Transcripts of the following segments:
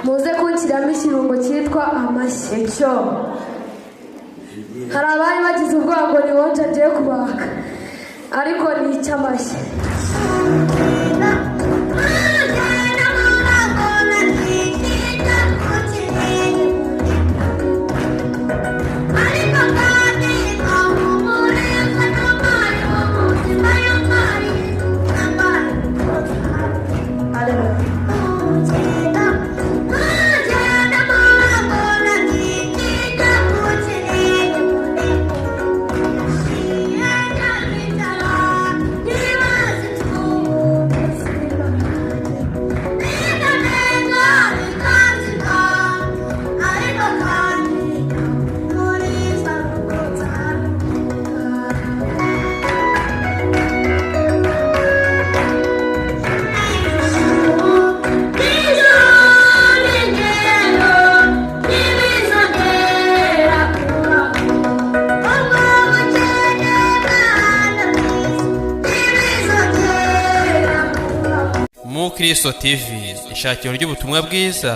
muze kunshyiramo ikirungo cyitwa amashyo. Hari abari bagize ubwoba ngo ni wonje agiye kubaka, ariko ni icy'amashyi. Kristo TV, ishakiro ry'ubutumwa bwiza.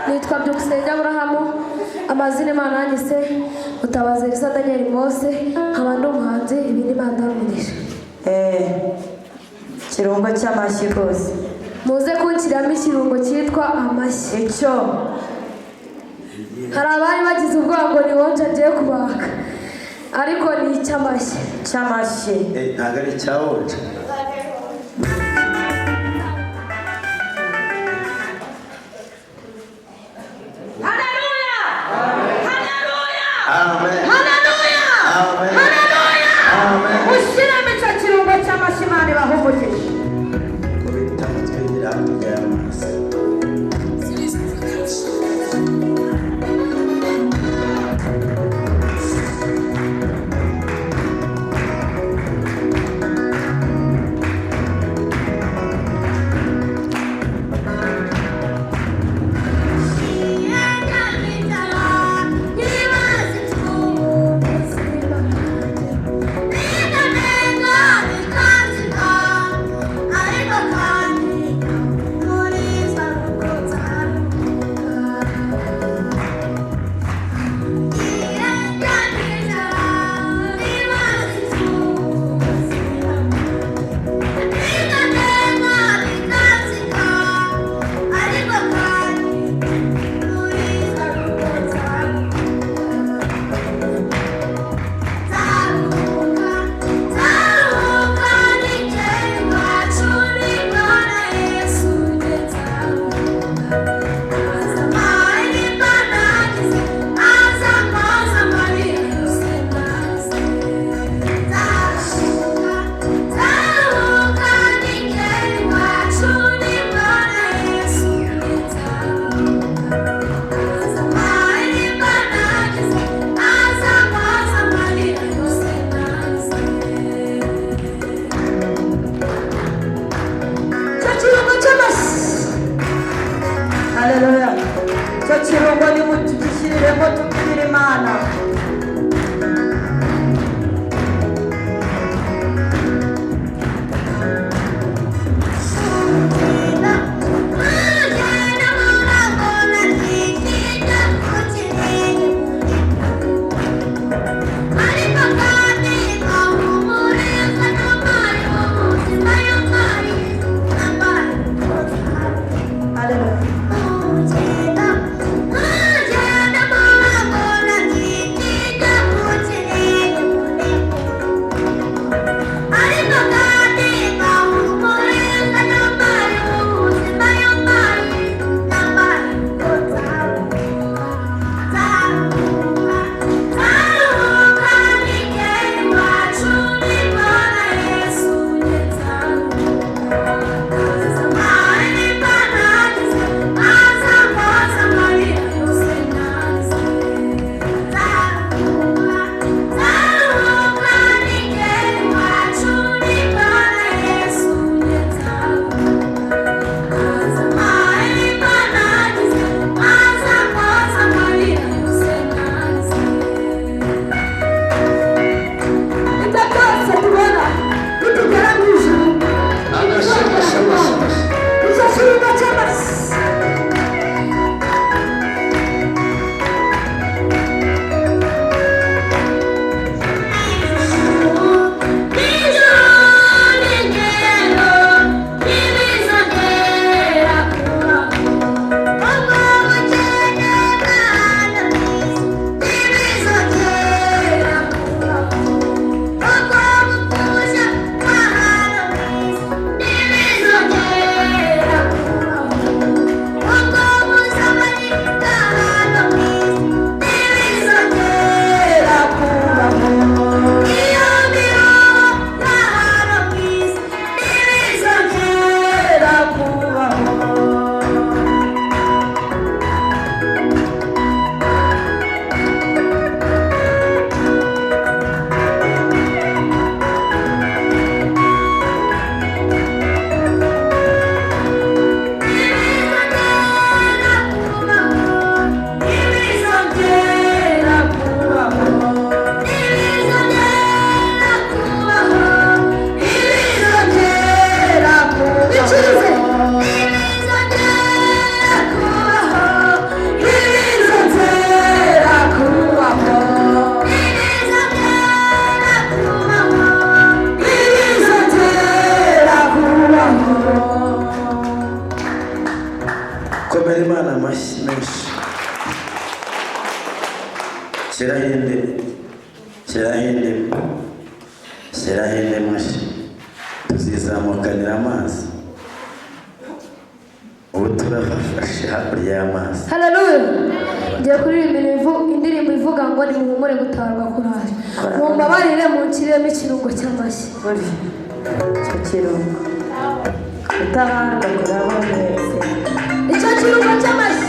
Nitwa Byukusenge Aburahamu, amazina Imana yanyise Mutabazi Elisa Daniel Mose, nkaba ndi umuhanzi, ibi ni Imana yarumugisha. Kirungo cy'amashyi rwose. Muze kunshyiramo ikirungo cyitwa amashyo. Hari abari bagize ubwoba ngo ni wonje agiye kubaka, ariko ni icy'amashyi. Cy'amashyi. Ntabwo ari icyawonje. Haleluya! Haleluya! Amen. Haleluya! Amen. Haleluya! Amen. Ushyiremo icyo kirungo cy'amashyi Imana ibahumurije. Kubita amatwi hakurya y'amazi. Haleluya. Cyo kirungo ni mutugishyiremo tubwire Imana. Haleluya. komera imana amashyi menshi. shyiraho indi mashyi tuzizamukanira amazi. ubu turafashe hakurya y'amazi. haleluya. ngiye kuririmba indirimbo ivuga ngo nimuhumure gutabarwa kuraje. mumbabarire munshyiremo ikirungo cy'amashyi. icyo kirungo utabarwa kuraba mwese. icyo kirungo cy'amashyi.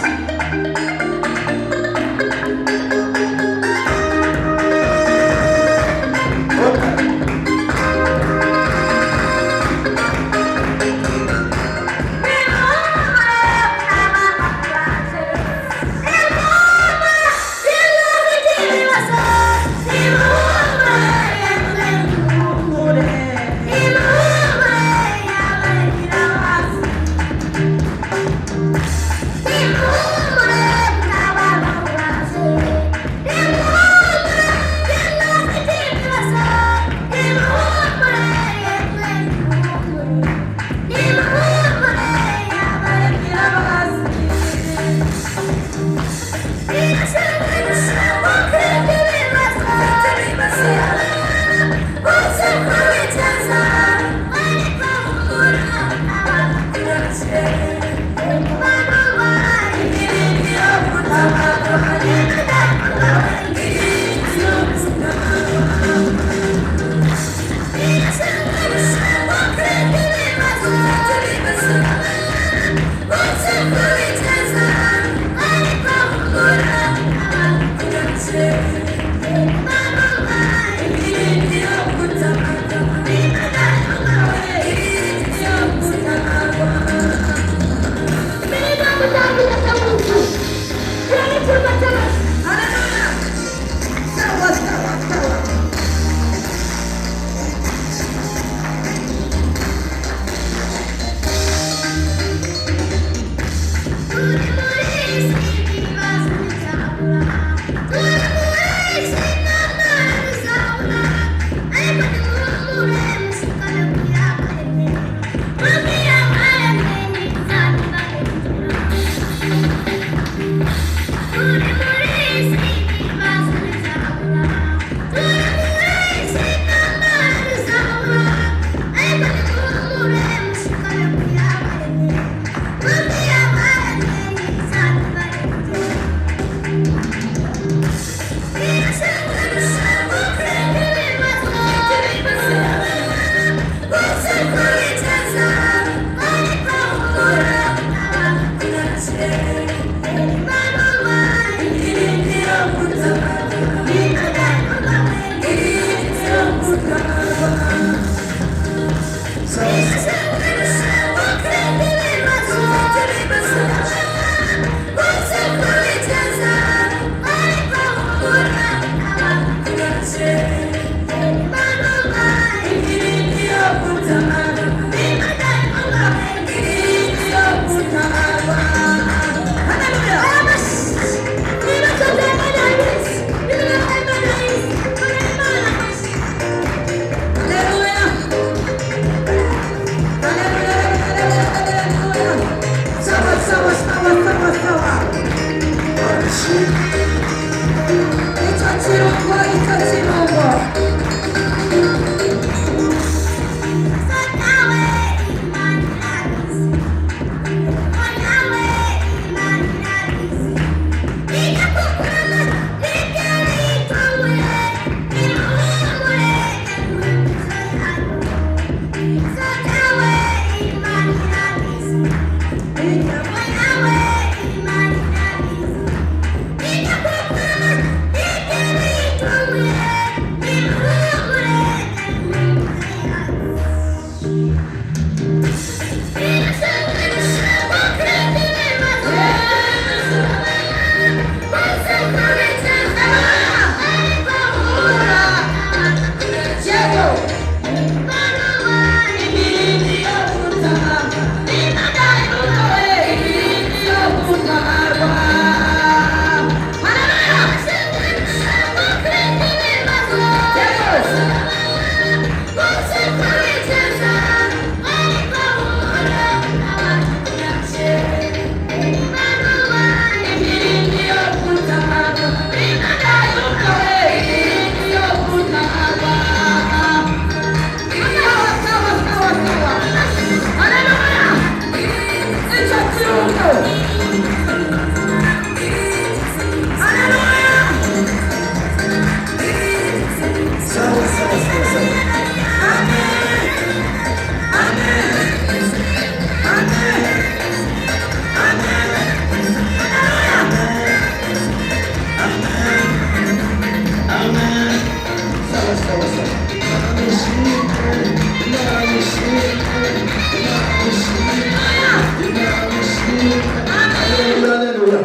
Haleluya.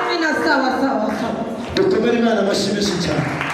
Amina, sawa sawa sawa. Dukomere Imana amashyi menshi cyane.